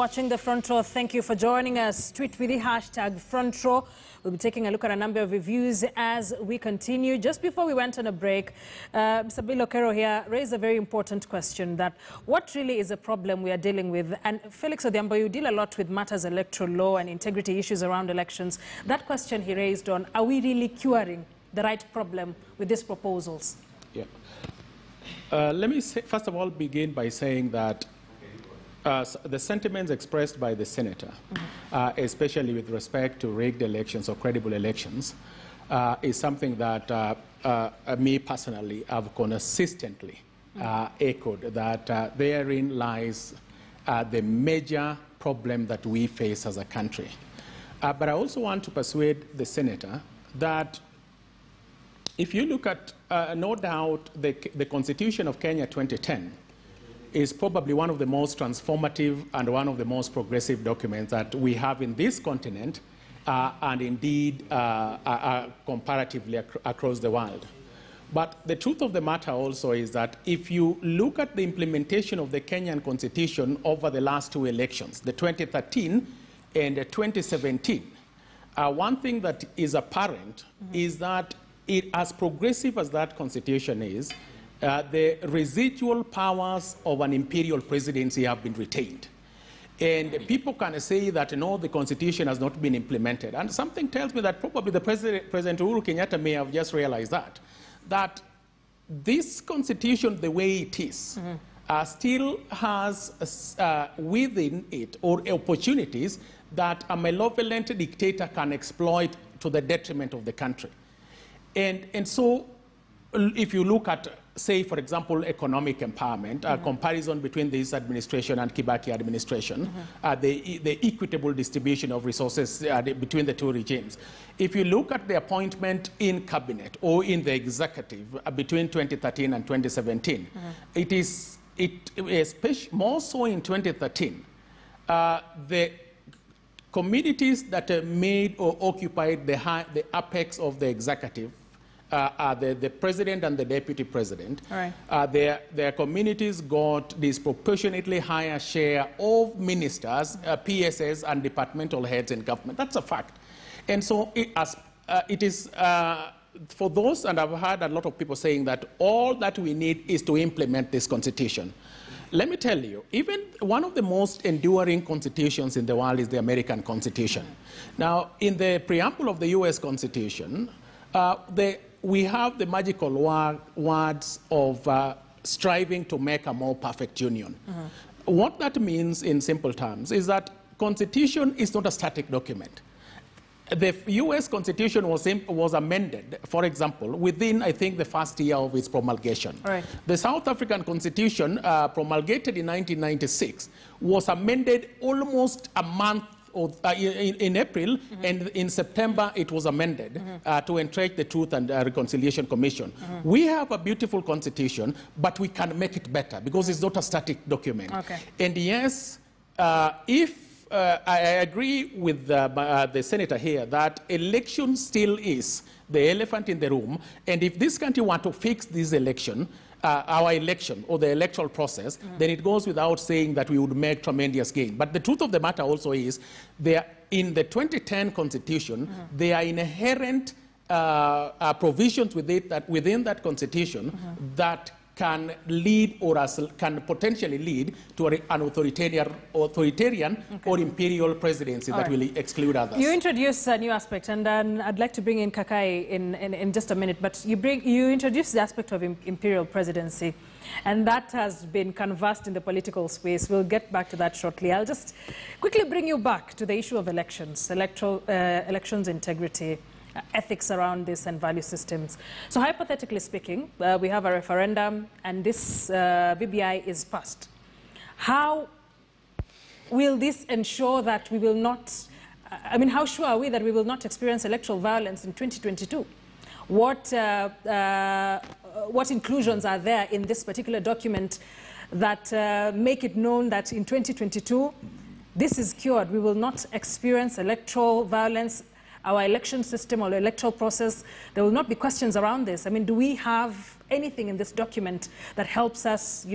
watching the Front Row. Thank you for joining us. Tweet with the hashtag Front Row. We'll be taking a look at a number of reviews as we continue. Just before we went on a break, Mr. Bill Okero here raised a very important question, that what really is a problem we are dealing with? And Felix Odhiambo, you deal a lot with matters electoral law and integrity issues around elections. That question he raised on, are we really curing the right problem with these proposals? Yeah. Let me say, first of all, begin by saying that the sentiments expressed by the senator, especially with respect to rigged elections or credible elections, is something that me personally have consistently echoed, that therein lies the major problem that we face as a country. But I also want to persuade the senator that if you look at, no doubt, the Constitution of Kenya 2010 is probably one of the most transformative and one of the most progressive documents that we have in this continent and indeed comparatively across the world. But the truth of the matter also is that if you look at the implementation of the Kenyan Constitution over the last two elections, the 2013 and the 2017, one thing that is apparent is that as progressive as that Constitution is, the residual powers of an imperial presidency have been retained. And people can say that, no, the Constitution has not been implemented. And something tells me that probably the President Uhuru Kenyatta may have just realized that this Constitution, the way it is, still has within it or opportunities that a malevolent dictator can exploit to the detriment of the country. And so if you look at, say, for example, economic empowerment, comparison between this administration and Kibaki administration, the equitable distribution of resources between the two regimes. If you look at the appointment in cabinet or in the executive between 2013 and 2017, especially more so in 2013, the communities that made or occupied the apex of the executive are the president and the deputy president. Right. Their communities got disproportionately higher share of ministers, PSS, and departmental heads in government. That's a fact. And so it is for those, and I've heard a lot of people saying that all that we need is to implement this Constitution. Let me tell you, even one of the most enduring constitutions in the world is the American Constitution. Now, in the preamble of the U.S. Constitution, we have the magical words of striving to make a more perfect union. What that means in simple terms is that Constitution is not a static document. The U.S. Constitution was amended, for example, within, I think, the first year of its promulgation. Right. The South African Constitution, promulgated in 1996, was amended almost a month in April, and in September it was amended to entrench the Truth and Reconciliation Commission. We have a beautiful Constitution, but we can make it better because it's not a static document. Okay. And yes, I agree with the senator here that election still is the elephant in the room, and if this country wants to fix this election, our election or the electoral process, then it goes without saying that we would make tremendous gain. But the truth of the matter also is, in the 2010 Constitution, there are inherent provisions within that Constitution that can lead or can potentially lead to an authoritarian or imperial presidency that will exclude others. You introduced a new aspect, and I'd like to bring in Kakai in just a minute, but you introduced the aspect of imperial presidency, and that has been canvassed in the political space. We'll get back to that shortly. I'll just quickly bring you back to the issue of elections, elections integrity, ethics around this, and value systems. So hypothetically speaking, we have a referendum and this BBI is passed. How will this ensure that we will not, how sure are we that we will not experience electoral violence in 2022? What inclusions are there in this particular document that make it known that in 2022, this is cured, we will not experience electoral violence? Our election system or electoral process, there will not be questions around this. Do we have anything in this document that helps us,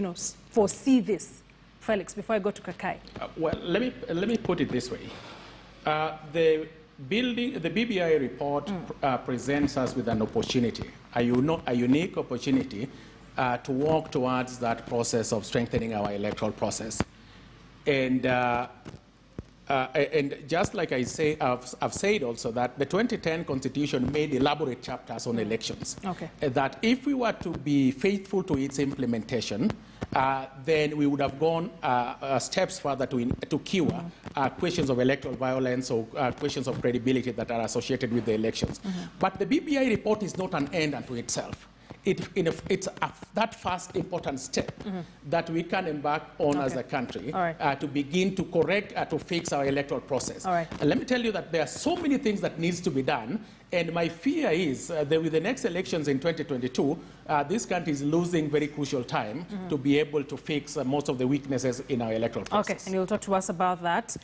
foresee this Felix, before I go to Kakai. Well, let me put it this way. The BBI report presents us with an opportunity, a unique opportunity to work towards that process of strengthening our electoral process. And just like I've said also that the 2010 Constitution made elaborate chapters on elections. Okay. That if we were to be faithful to its implementation, then we would have gone steps further to cure questions of electoral violence or questions of credibility that are associated with the elections. But the BBI report is not an end unto itself. It's that first important step that we can embark on as a country to begin to correct, to fix our electoral process. And let me tell you that there are so many things that needs to be done. And my fear is that with the next elections in 2022, this country is losing very crucial time to be able to fix most of the weaknesses in our electoral process. Okay, and you'll talk to us about that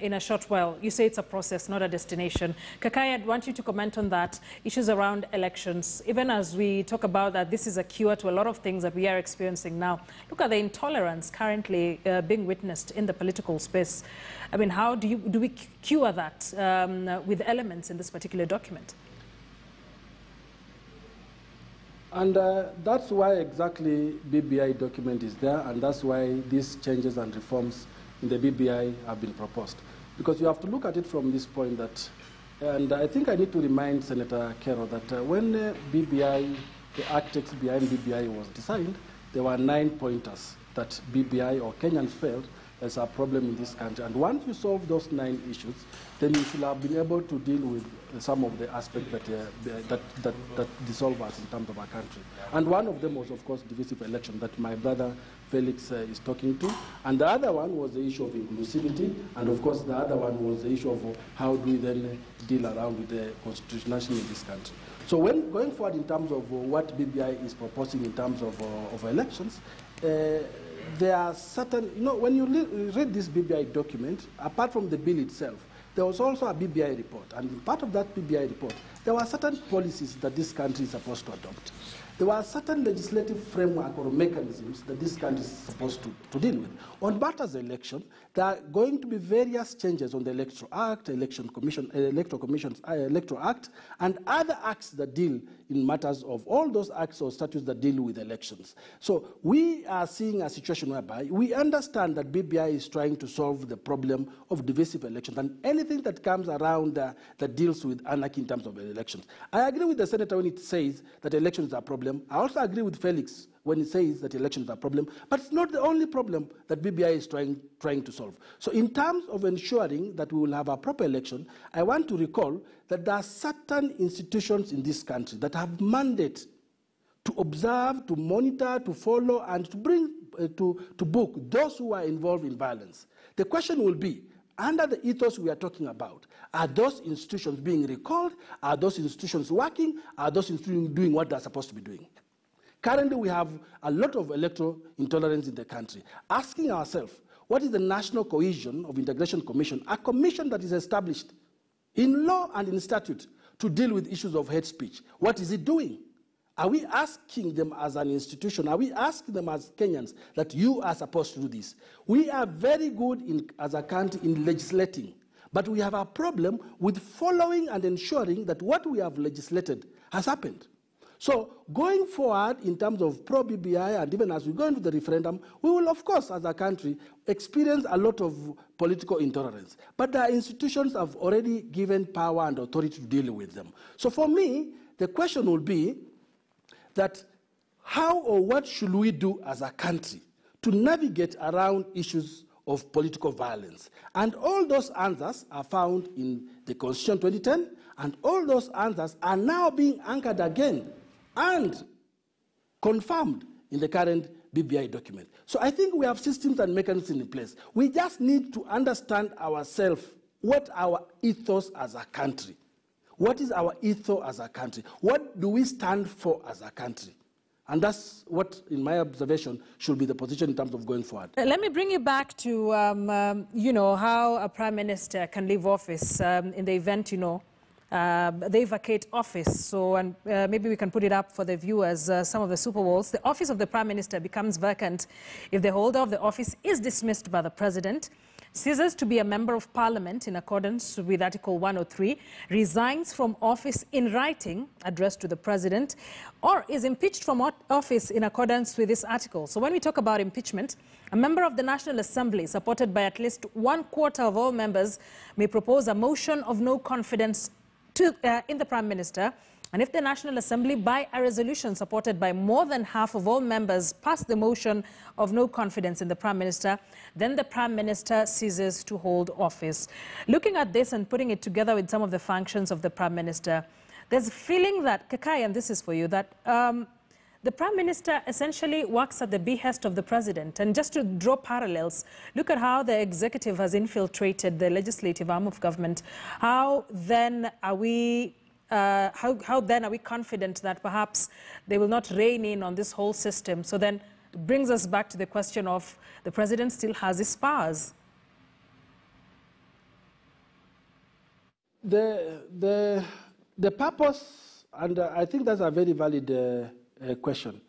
in a short while. You say it's a process, not a destination. Kakai, I'd want you to comment on that. Issues around elections, even as we talk about that this is a cure to a lot of things that we are experiencing now. Look at the intolerance currently being witnessed in the political space. I mean, how do we cure that with elements in this particular document? And that's why exactly BBI document is there, and that's why these changes and reforms in the BBI have been proposed. Because you have to look at it from this point that, and I think I need to remind Senator Kero that when BBI, the architects behind BBI was designed, there were 9 pointers that BBI or Kenyans felt there's a problem in this country. And once you solve those 9 issues, then you should have been able to deal with some of the aspects that dissolve us in terms of our country. And one of them was, of course, divisive election that my brother Felix is talking to. And the other one was the issue of inclusivity. And, of course, the other one was the issue of how do we then deal around with the constitutionality in this country. So when going forward in terms of what BBI is proposing in terms of elections, there are certain, when you read this BBI document, apart from the bill itself, there was also a BBI report. And part of that BBI report, there were certain policies that this country is supposed to adopt. There were certain legislative framework or mechanisms that this country is supposed to deal with. On matters of election, there are going to be various changes on the Electoral Act, Electoral Act, and other acts that deal in matters of all those acts or statutes that deal with elections. So we are seeing a situation whereby we understand that BBI is trying to solve the problem of divisive elections and anything that comes around that deals with anarchy in terms of elections. I agree with the senator when it says that elections are a problem. I also agree with Felix when he says that elections are a problem, but it's not the only problem that BBI is trying to solve. So in terms of ensuring that we will have a proper election, I want to recall that there are certain institutions in this country that have mandate to observe, to monitor, to follow, and to bring to book those who are involved in violence. The question will be, under the ethos we are talking about, are those institutions being recalled? Are those institutions working? Are those institutions doing what they're supposed to be doing? Currently, we have a lot of electoral intolerance in the country. Asking ourselves, what is the National Cohesion of Integration Commission, a commission that is established in law and in statute to deal with issues of hate speech? What is it doing? Are we asking them as an institution, are we asking them as Kenyans that you are supposed to do this? We are very good as a country in legislating, but we have a problem with following and ensuring that what we have legislated has happened. So going forward in terms of pro-BBI and even as we go into the referendum, we will, of course, as a country, experience a lot of political intolerance. But the institutions have already given power and authority to deal with them. So for me, the question will be that how or what should we do as a country to navigate around issues of political violence? And all those answers are found in the Constitution 2010, and all those answers are now being anchored again and confirmed in the current BBI document. So I think we have systems and mechanisms in place. We just need to understand ourselves, what our ethos as a country. What is our ethos as a country? What do we stand for as a country? And that's what, in my observation, should be the position in terms of going forward. Let me bring you back to, how a prime minister can leave office in the event, they vacate office. So, and maybe we can put it up for the viewers, some of the Super Bowls. The office of the Prime Minister becomes vacant if the holder of the office is dismissed by the President, ceases to be a member of Parliament in accordance with Article 103, resigns from office in writing addressed to the President, or is impeached from office in accordance with this article. So when we talk about impeachment, a member of the National Assembly, supported by at least 1/4 of all members, may propose a motion of no confidence in the Prime Minister. And if the National Assembly, by a resolution supported by more than half of all members, pass the motion of no confidence in the Prime Minister, then the Prime Minister ceases to hold office. Looking at this and putting it together with some of the functions of the Prime Minister, there's a feeling that, Kakai, and this is for you, that the Prime Minister essentially works at the behest of the President. And just to draw parallels, look at how the executive has infiltrated the legislative arm of government. How then are we confident that perhaps they will not rein in on this whole system? So then it brings us back to the question of the President still has his powers. The purpose, and I think that's a very valid question.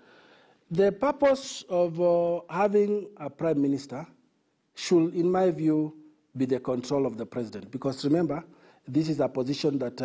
The purpose of having a Prime Minister should, in my view, be the control of the President. Because remember, this is a position that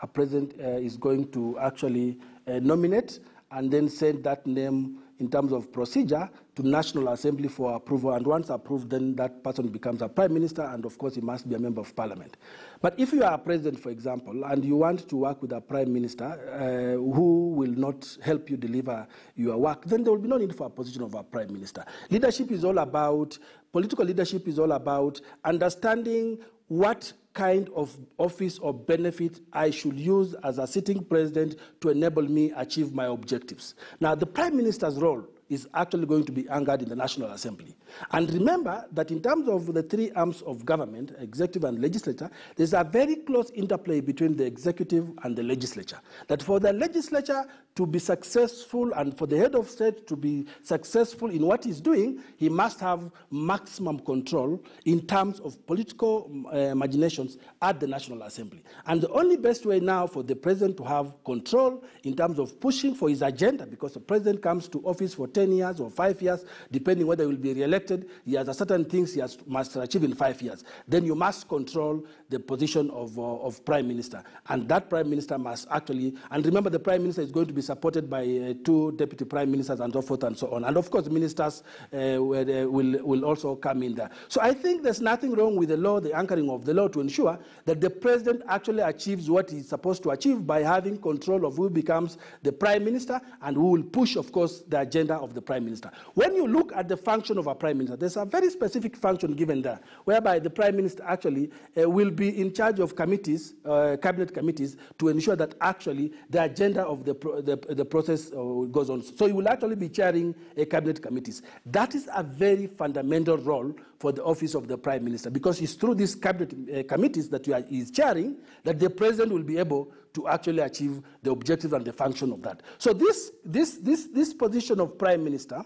a president is going to actually nominate and then send that name in terms of procedure to National Assembly for approval. And once approved, then that person becomes a Prime Minister, and of course, he must be a member of Parliament. But if you are a president, for example, and you want to work with a Prime Minister who will not help you deliver your work, then there will be no need for a position of a Prime Minister. Leadership is all about, political leadership is all about understanding what kind of office or benefit I should use as a sitting president to enable me achieve my objectives. Now, the Prime Minister's role is actually going to be anchored in the National Assembly. And remember that in terms of the three arms of government, executive and legislature, there's a very close interplay between the executive and the legislature. That for the legislature to be successful and for the head of state to be successful in what he's doing, he must have maximum control in terms of political machinations at the National Assembly. And the only best way now for the president to have control in terms of pushing for his agenda, because the president comes to office for 10 years or 5 years, depending whether he will be re-elected, he has a certain things he must achieve in 5 years. Then you must control the position of Prime Minister. And that Prime Minister must actually, and remember the Prime Minister is going to be supported by 2 deputy Prime Ministers and so forth and so on. And of course, ministers will also come in there. So I think there's nothing wrong with the law, the anchoring of the law, to ensure that the president actually achieves what he's supposed to achieve by having control of who becomes the Prime Minister and who will push, of course, the agenda of the Prime Minister. When you look at the function of a Prime Minister, there's a very specific function given there, whereby the Prime Minister actually will be in charge of committees, cabinet committees, to ensure that actually the agenda of the process goes on. So he will actually be chairing cabinet committees. That is a very fundamental role for the office of the Prime Minister, because it's through these cabinet committees that he is chairing that the president will be able to actually achieve the objectives and the function of that. So this position of Prime Minister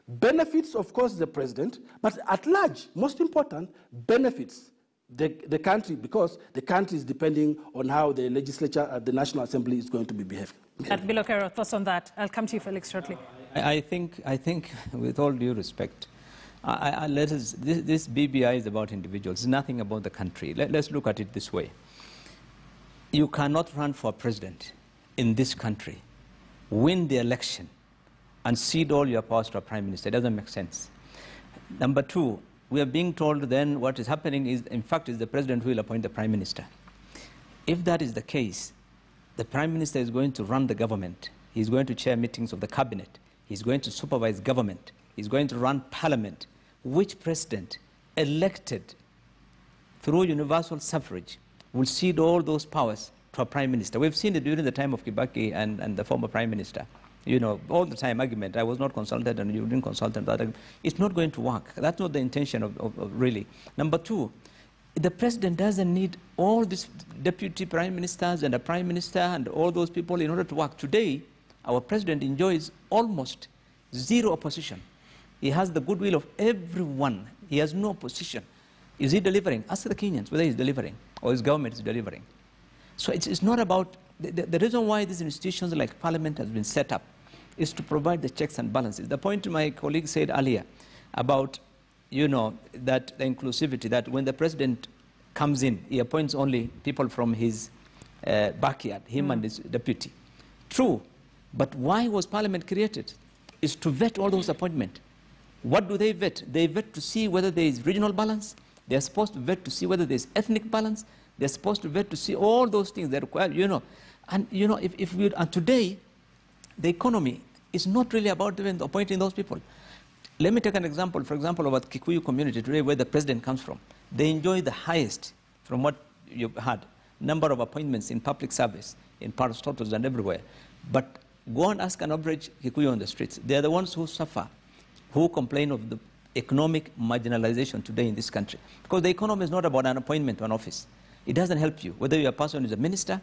benefits, of course, the president, but at large, most important, benefits the country, because the country is depending on how the legislature at the National Assembly is going to be behaving. Bill Okello, thoughts on that? I'll come to you, Felix, shortly. I think, with all due respect, this BBI is about individuals. It's nothing about the country. Let's look at it this way. You cannot run for president in this country, win the election, and cede all your powers to a prime minister. It doesn't make sense. Number two, we are being told then what is happening is, in fact, is the president who will appoint the prime minister. If that is the case, the prime minister is going to run the government. He's going to chair meetings of the cabinet. He's going to supervise government. He's going to run parliament. Which president elected through universal suffrage will cede all those powers to a prime minister? We've seen it during the time of Kibaki and the former prime minister. You know, all the time argument, I was not consulted and you didn't consult. And it's not going to work. That's not the intention of really. Number two, the president doesn't need all these deputy prime ministers and a prime minister and all those people in order to work. Today, our president enjoys almost zero opposition. He has the goodwill of everyone. He has no opposition. Is he delivering? Ask the Kenyans whether he's delivering or his government is delivering. So it's not about, the reason why these institutions like Parliament has been set up is to provide the checks and balances. The point my colleague said earlier about, you know, that the inclusivity, that when the president comes in, he appoints only people from his backyard, him and his deputy. True, but why was Parliament created? Is to vet all those appointments. What do they vet? They vet to see whether there is regional balance. They're supposed to vet to see whether there's ethnic balance. They're supposed to vet to see all those things that require, you know. And, you know, and today, the economy is not really about even appointing those people. Let me take an example, for example, about Kikuyu community today, where the president comes from. They enjoy the highest, from what you've had, number of appointments in public service, in parastatals and everywhere. But go and ask an average Kikuyu on the streets. They are the ones who suffer, who complain of the economic marginalization today in this country. Because the economy is not about an appointment to an office. It doesn't help you. Whether your person is a minister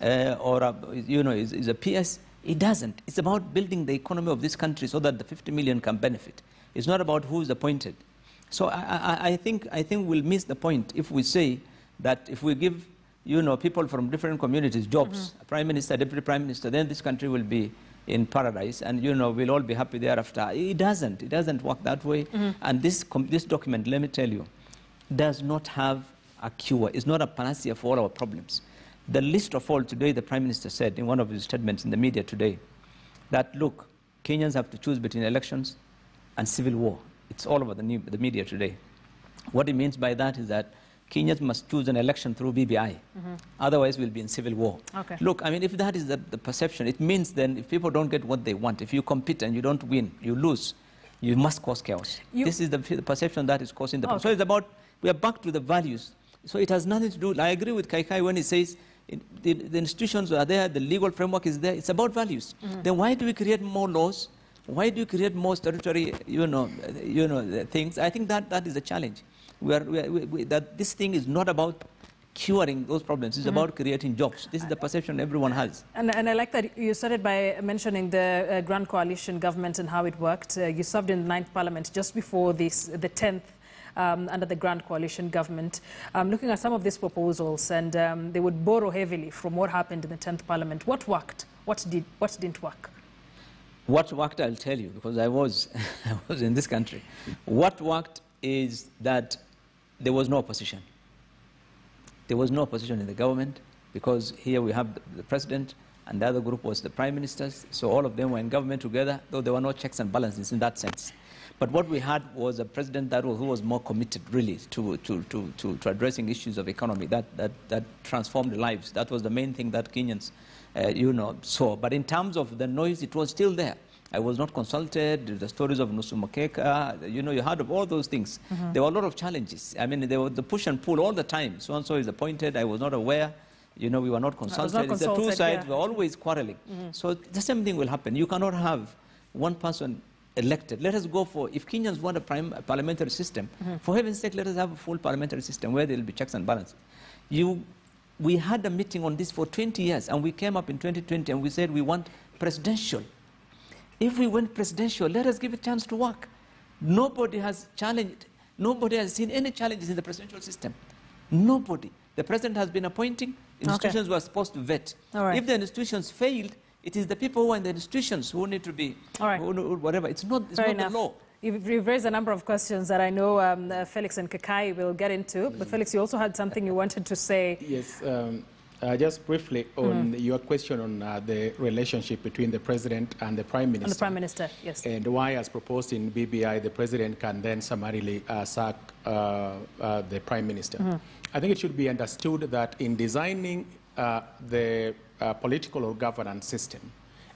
or is a PS, it doesn't. It's about building the economy of this country so that the 50 million can benefit. It's not about who is appointed. So I think we'll miss the point if we say that if we give people from different communities jobs, a prime minister, deputy prime minister, then this country will be in paradise and we'll all be happy thereafter. It doesn't work that way. And this document, let me tell you, does not have a cure. It's not a panacea for all our problems. The least of all today, the Prime Minister said in one of his statements in the media today, that look, Kenyans have to choose between elections and civil war. It's all over the media today. What he means by that is that Kenyans must choose an election through BBI. Otherwise, we'll be in civil war. Okay. Look, I mean, if that is the perception, it means then if people don't get what they want, if you compete and you don't win, you lose, you must cause chaos. This is the perception that is causing the problem. So it's about, we are back to the values. So it has nothing to do, I agree with Kaikai when he says the institutions are there, the legal framework is there, it's about values. Then why do we create more laws? Why do you create more statutory, things? I think that is a challenge. That this thing is not about curing those problems. It's about creating jobs. This is the perception everyone has. And I like that you started by mentioning the Grand Coalition government and how it worked. You served in the 9th Parliament just before the 10th. Under the Grand Coalition government. Looking at some of these proposals, and they would borrow heavily from what happened in the 10th Parliament. What worked? What didn't work? What worked, I'll tell you, because I was in this country. What worked is that there was no opposition. There was no opposition in the government, because here we have the president, and the other group was the prime ministers, so all of them were in government together, though there were no checks and balances in that sense. But what we had was a president who was more committed, really, to addressing issues of economy that transformed lives. That was the main thing that Kenyans, saw. But in terms of the noise, it was still there. I was not consulted. The stories of Nusu Makeka, you heard of all those things. There were a lot of challenges. I mean, there was the push and pull all the time. So-and-so is appointed. I was not aware. We were not consulted. The two sides were always quarreling. So the same thing will happen. You cannot have one person elected. Let us go for, if Kenyans want a parliamentary system, for heaven's sake, let us have a full parliamentary system where there will be checks and balances. We had a meeting on this for 20 years, and we came up in 2020 and we said we want presidential. If we went presidential, let us give it a chance to work. Nobody has challenged, nobody has seen any challenges in the presidential system. Nobody. The president has been appointing, institutions were supposed to vet. If the institutions failed, it is the people who are in the institutions who need to be, whatever. It's not the law. You've raised a number of questions that I know Felix and Kakai will get into. But Felix, you also had something you wanted to say. Yes, just briefly on your question on the relationship between the president and the prime minister. And the prime minister, yes. And why, as proposed in BBI, the president can then summarily sack the prime minister. I think it should be understood that in designing the political or governance system,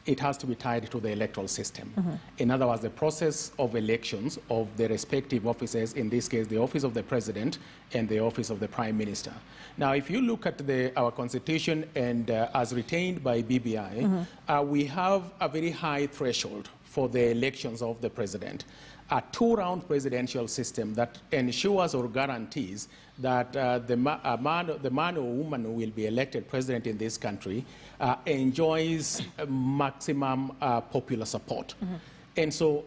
it has to be tied to the electoral system. In other words, the process of elections of the respective offices, in this case, the office of the president and the office of the prime minister. Now, if you look at our constitution and as retained by BBI, we have a very high threshold for the elections of the president. A two-round presidential system that ensures or guarantees that the man or woman who will be elected president in this country enjoys maximum popular support. And so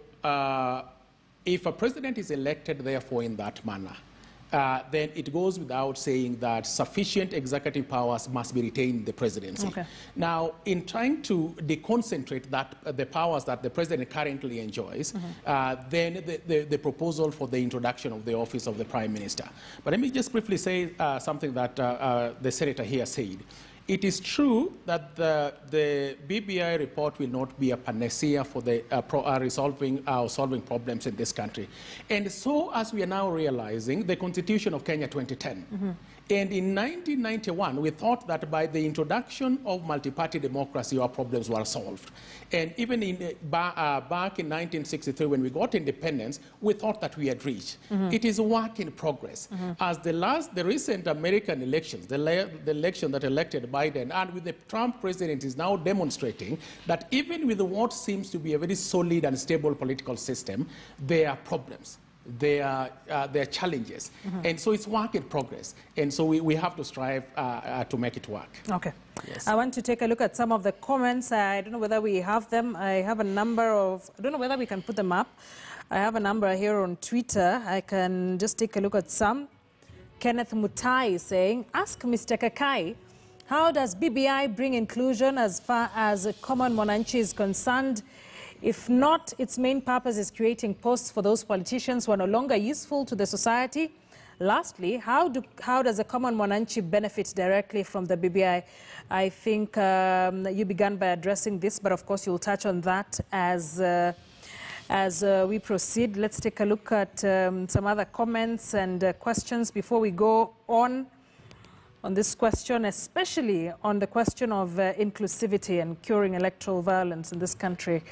if a president is elected, therefore, in that manner, then it goes without saying that sufficient executive powers must be retained in the presidency. Okay. Now, in trying to deconcentrate the powers that the president currently enjoys, then the proposal for the introduction of the office of the prime minister. But let me just briefly say something that the senator here said. It is true that the BBI report will not be a panacea for the solving problems in this country. And so, as we are now realizing, the Constitution of Kenya 2010. And in 1991, we thought that by the introduction of multi-party democracy, our problems were solved. And even back in 1963, when we got independence, we thought that we had reached. It is a work in progress. As the recent American elections, the election that elected Biden, and with the Trump president is now demonstrating that even with what seems to be a very solid and stable political system, there are problems. There are challenges. And so it's work in progress. And so we have to strive to make it work. Okay. Yes. I want to take a look at some of the comments. I don't know whether we have them. I have a number of, I don't know whether we can put them up. I have a number here on Twitter. I can just take a look at some. Kenneth Mutai is saying, ask Mr. Kakai, how does BBI bring inclusion as far as a common mwananchi is concerned? If not, its main purpose is creating posts for those politicians who are no longer useful to the society. Lastly, how does a common mwananchi benefit directly from the BBI? I think you began by addressing this, but of course you'll touch on that as we proceed. Let's take a look at some other comments and questions before we go on this question, especially on the question of inclusivity and curing electoral violence in this country.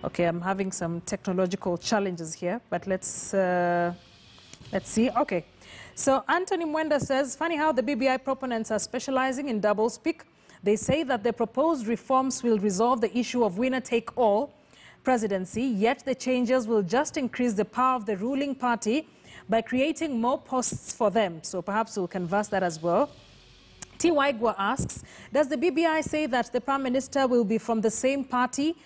Okay, I'm having some technological challenges here, but let's see. Okay, so Anthony Mwenda says, funny how the BBI proponents are specializing in doublespeak. They say that the proposed reforms will resolve the issue of winner-take-all presidency, yet the changes will just increase the power of the ruling party by creating more posts for them. So perhaps we'll canvass that as well. T. Waigwa asks, does the BBI say that the Prime Minister will be from the same party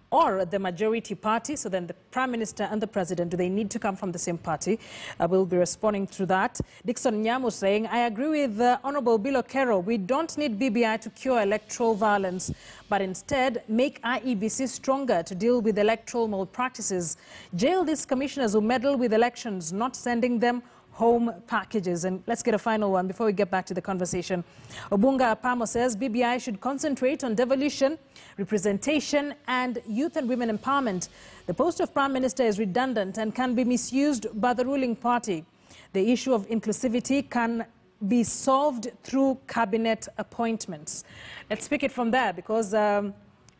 or the majority party? So then the Prime Minister and the President, do they need to come from the same party? We'll be responding to that. Dixon Nyamu saying, I agree with Honorable Bill Okero. We don't need BBI to cure electoral violence, but instead make IEBC stronger to deal with electoral malpractices. Jail these commissioners who meddle with elections, not sending them home packages. And let's get a final one before we get back to the conversation. Obunga Apamo says BBI should concentrate on devolution, representation, and youth and women empowerment. The post of Prime Minister is redundant and can be misused by the ruling party. The issue of inclusivity can be solved through cabinet appointments. Let's pick it from there, because the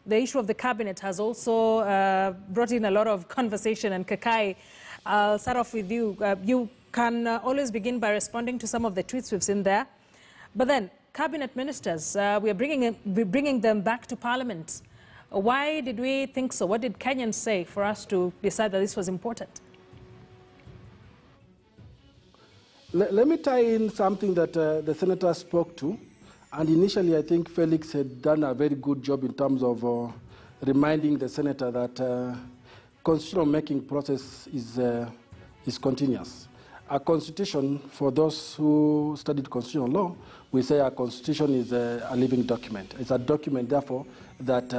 issue of the cabinet has also brought in a lot of conversation. And Kakai, I'll start off with you. You can always begin by responding to some of the tweets we've seen there. But then, cabinet ministers, we're bringing them back to Parliament. Why did we think so? What did Kenyans say for us to decide that this was important? Let me tie in something that the senator spoke to. And initially, I think Felix had done a very good job in terms of reminding the senator that constitutional making process is continuous. A constitution, for those who studied constitutional law, we say a constitution is a living document. It's a document, therefore, that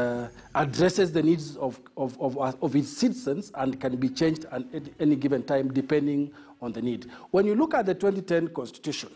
addresses the needs of its citizens and can be changed at any given time depending on the need. When you look at the 2010 Constitution,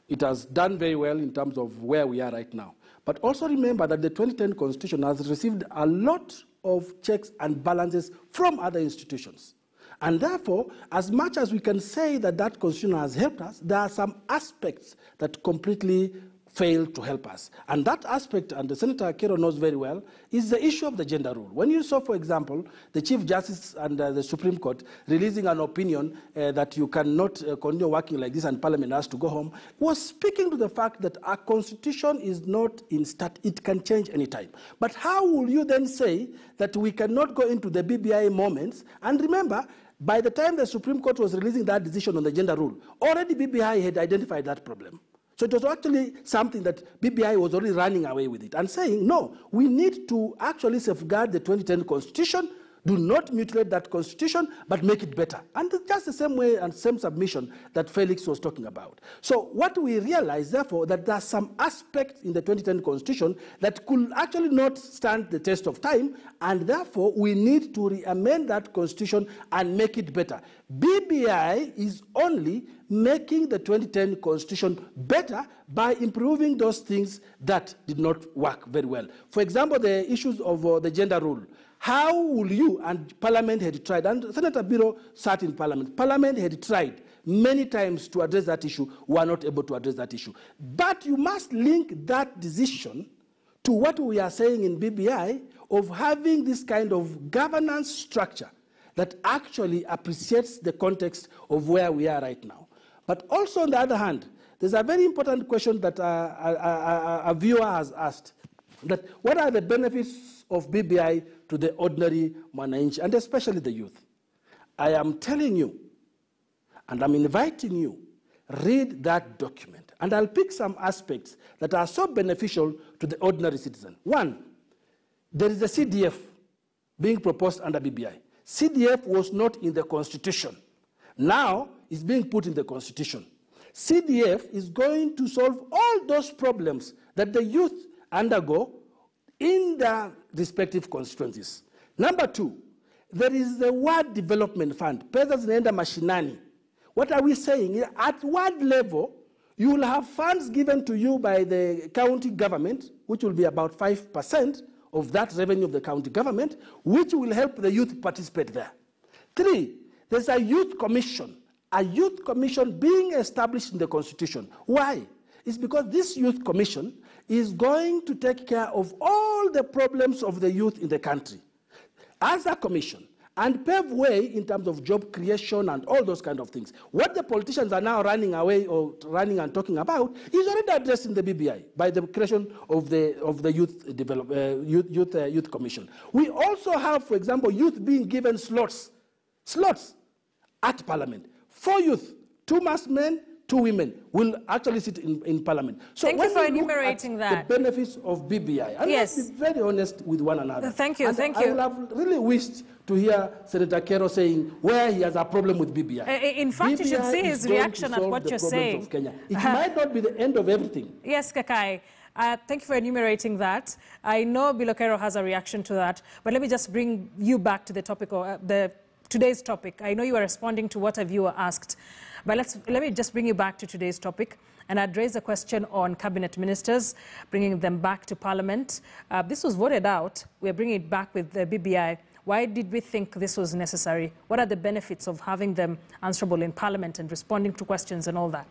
it has done very well in terms of where we are right now. But also remember that the 2010 Constitution has received a lot of checks and balances from other institutions. And therefore, as much as we can say that that constitution has helped us, there are some aspects that completely fail to help us. And that aspect, and the Senator Okero knows very well, is the issue of the gender rule. When you saw, for example, the Chief Justice and the Supreme Court releasing an opinion that you cannot continue working like this and Parliament has to go home, was speaking to the fact that our constitution is not in stat, it can change anytime. But how will you then say that we cannot go into the BBI moments? And remember, by the time the Supreme Court was releasing that decision on the gender rule, already BBI had identified that problem. So it was actually something that BBI was already running away with it and saying, no, we need to actually safeguard the 2010 Constitution Do not mutilate that constitution, but make it better. And just the same way and same submission that Felix was talking about. So what we realize, therefore, that there are some aspects in the 2010 constitution that could actually not stand the test of time, and therefore we need to re-amend that constitution and make it better. BBI is only making the 2010 constitution better by improving those things that did not work very well. For example, the issues of the gender rule. How will you, and Parliament had tried, and Senator Biro sat in Parliament, Parliament had tried many times to address that issue, were not able to address that issue. But you must link that decision to what we are saying in BBI of having this kind of governance structure that actually appreciates the context of where we are right now. But also, on the other hand, there's a very important question that a viewer has asked, that what are the benefits of BBI to the ordinary mwananchi, and especially the youth? I am telling you, and I'm inviting you, read that document. And I'll pick some aspects that are so beneficial to the ordinary citizen. One, there is a CDF being proposed under BBI. CDF was not in the Constitution. Now it's being put in the Constitution. CDF is going to solve all those problems that the youth undergo in their respective constituencies. Number two, there is the Ward Development Fund, Pesa zinaenda mashinani. What are we saying? At ward level, you will have funds given to you by the county government, which will be about 5% of that revenue of the county government, which will help the youth participate there. Three, there's a youth commission being established in the Constitution. Why? It's because this youth commission is going to take care of all the problems of the youth in the country as a commission and pave way in terms of job creation and all those kind of things. What the politicians are now running away or running and talking about is already addressed in the BBI by the creation of the youth commission. We also have, for example, youth being given slots at Parliament. 4 youth, 2 masked men, 2 women will actually sit in Parliament. So thank you for enumerating that. The benefits of BBI. And yes. Let's be very honest with one another. Thank you, and thank I you. would have really wished to hear Senator Kero saying where he has a problem with BBI. In fact, you should see his reaction at what you're saying. It might not be the end of everything. Yes, Kakai. Thank you for enumerating that. I know Bilokero has a reaction to that, but let me just bring you back to the topic, or today's topic. I know you are responding to what a viewer asked, but let me just bring you back to today's topic. And I'd raise a question on cabinet ministers, bringing them back to Parliament. This was voted out. We're bringing it back with the BBI. Why did we think this was necessary? What are the benefits of having them answerable in Parliament and responding to questions and all that?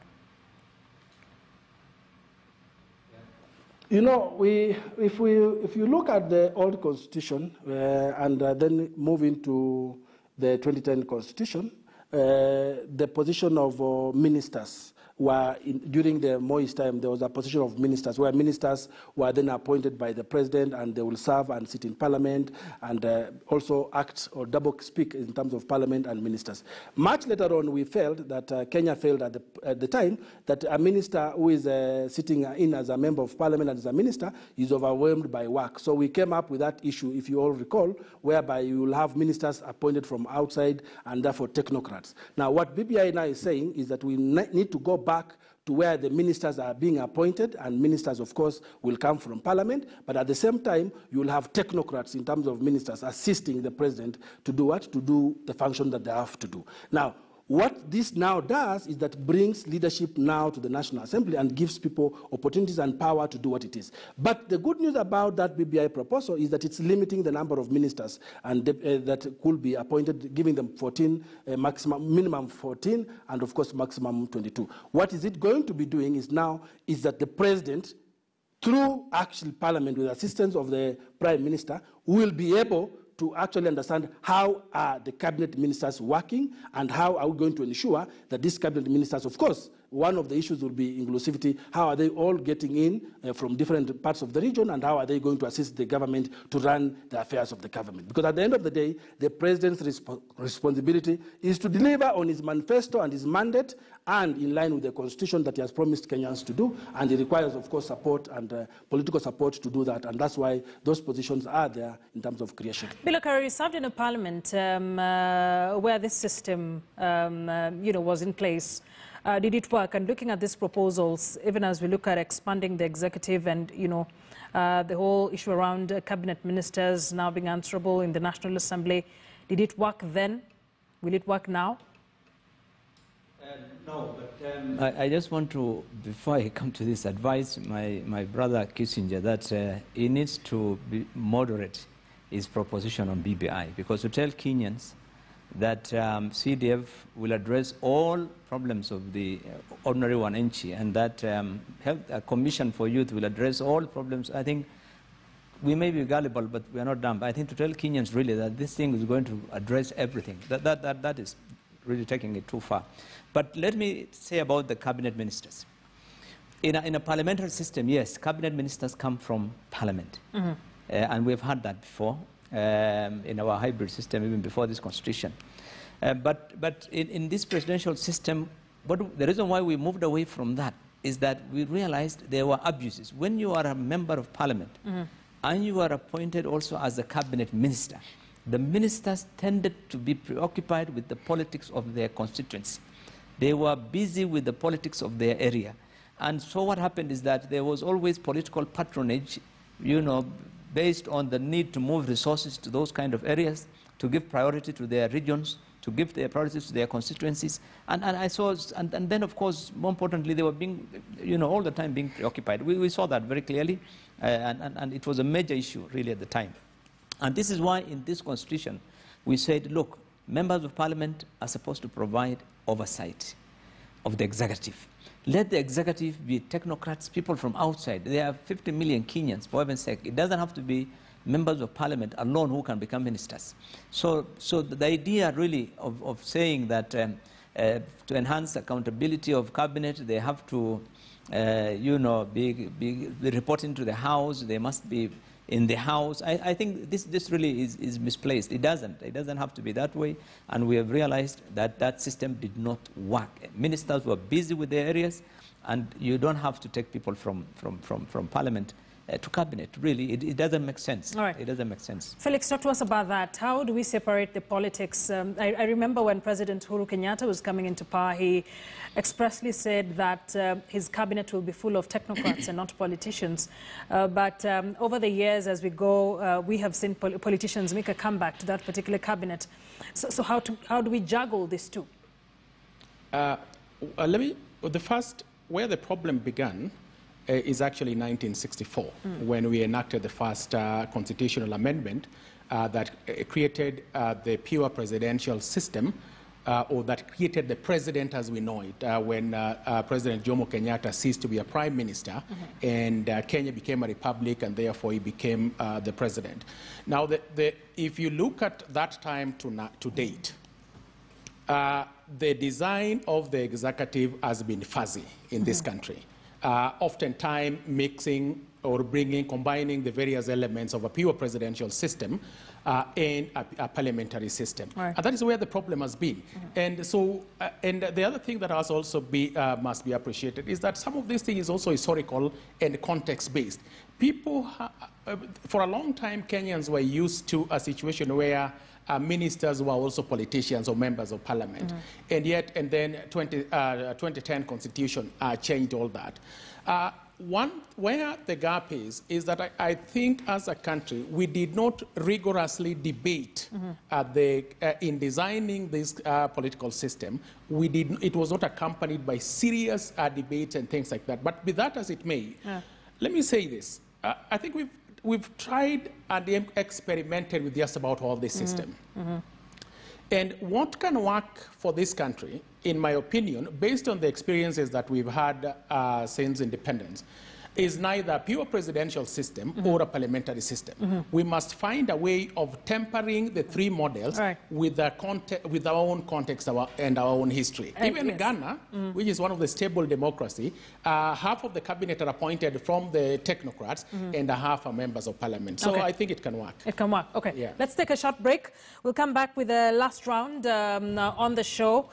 You know, if you look at the old constitution and then move into the 2010 constitution, the position of ministers were, during the Moi's time, there was a position of ministers where ministers were then appointed by the president and they will serve and sit in Parliament and also act or double speak in terms of Parliament and ministers. Much later on, we felt that Kenya felt at the time that a minister who is sitting in as a member of Parliament and as a minister is overwhelmed by work. So we came up with that issue, if you all recall, whereby you will have ministers appointed from outside and therefore technocrats. Now, what BBI now is saying is that we need to go back to where the ministers are being appointed, and ministers, of course, will come from Parliament, but at the same time, you will have technocrats in terms of ministers assisting the president to do what? To do the function that they have to do. Now, what this now does is that brings leadership now to the National Assembly and gives people opportunities and power to do what it is. But the good news about that BBI proposal is that it's limiting the number of ministers and that could be appointed, giving them 14, minimum 14, and of course maximum 22. What is it going to be doing is that the president, through actual Parliament with assistance of the Prime Minister, will be able to actually understand how are the cabinet ministers working and how are we going to ensure that these cabinet ministers, of course, one of the issues will be inclusivity. How are they all getting in from different parts of the region, and how are they going to assist the government to run the affairs of the government? Because at the end of the day, the president's responsibility is to deliver on his manifesto and his mandate, and in line with the constitution that he has promised Kenyans to do, and it requires, of course, support and political support to do that, and that's why those positions are there in terms of creation. Bilakari, you served in a parliament where this system was in place. Did it work? And looking at these proposals, even as we look at expanding the executive and, the whole issue around cabinet ministers now being answerable in the National Assembly, did it work then? Will it work now? No, but I just want to, before I come to this, advise my brother Kissinger that he needs to be moderate his proposition on BBI, because to tell Kenyans that CDF will address all problems of the ordinary wananchi, and that Health Commission for Youth will address all problems. I think we may be gullible, but we are not dumb. I think to tell Kenyans really that this thing is going to address everything, that is really taking it too far. But let me say about the cabinet ministers. In a parliamentary system, yes, cabinet ministers come from parliament. Mm-hmm. And we've had that before in our hybrid system, even before this constitution. But in this presidential system, the reason why we moved away from that is that we realized there were abuses. When you are a member of parliament, mm-hmm. and you are appointed also as a cabinet minister, the ministers tended to be preoccupied with the politics of their constituency. They were busy with the politics of their area. And so what happened is that there was always political patronage, based on the need to move resources to those kind of areas, to give priority to their regions, to give their priorities to their constituencies. And then, of course, more importantly, they were being, all the time being preoccupied. We saw that very clearly, and it was a major issue, really, at the time. And this is why, in this constitution, we said, look, members of parliament are supposed to provide oversight of the executive. Let the executive be technocrats, people from outside. There are 50 million Kenyans, for heaven's sake. It doesn't have to be members of parliament alone who can become ministers. So the idea really of saying that to enhance accountability of cabinet, they have to, be reporting to the House, they must be in the House. I think this really is misplaced. It doesn't have to be that way, and we have realized that that system did not work. Ministers were busy with their areas, and you don't have to take people from parliament to cabinet. Really, it doesn't make sense. All right. It doesn't make sense. Felix, talk to us about that. How do we separate the politics? I remember when President Uhuru Kenyatta was coming into power, he expressly said that his cabinet will be full of technocrats and not politicians. But over the years, as we go, we have seen politicians make a comeback to that particular cabinet. So how do we juggle these two? Where the problem began is actually 1964, when we enacted the first constitutional amendment that created the pure presidential system, or that created the president as we know it, when President Jomo Kenyatta ceased to be a prime minister, and Kenya became a republic, and therefore he became the president. Now, if you look at that time to date, the design of the executive has been fuzzy in this country. Oftentimes mixing or combining the various elements of a pure presidential system and a parliamentary system. Right. And that is where the problem has been. And so, and the other thing that has also must be appreciated is that some of this thing is also historical and context-based. People, for a long time, Kenyans were used to a situation where ministers were also politicians or members of parliament. And then 2010 constitution changed all that. Where the gap is that I think as a country, we did not rigorously debate in designing this political system. It was not accompanied by serious debates and things like that. But be that as it may, let me say this. I think we've tried and experimented with just about all this system. And what can work for this country, in my opinion, based on the experiences that we've had since independence, is neither a pure presidential system or a parliamentary system. We must find a way of tempering the three models with our own context and our own history. Even Ghana, which is one of the stable democracy, half of the cabinet are appointed from the technocrats and half are members of parliament. So I think it can work. It can work. Okay. Yeah. Let's take a short break. We'll come back with the last round on the show.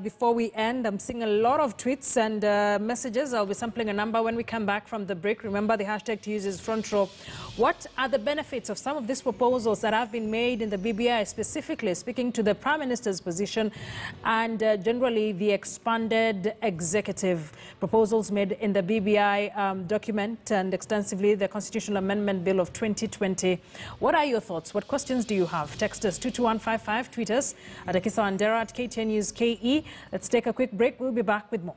Before we end, I'm seeing a lot of tweets and messages. I'll be sampling a number when we come back from the break. Remember, the hashtag to use is front row. What are the benefits of some of these proposals that have been made in the BBI, specifically speaking to the Prime Minister's position and generally the expanded executive proposals made in the BBI document and extensively the Constitutional Amendment Bill of 2020? What are your thoughts? What questions do you have? Text us 22155, tweet us at Akisa Wandera at KTN News KE. Let's take a quick break. We'll be back with more.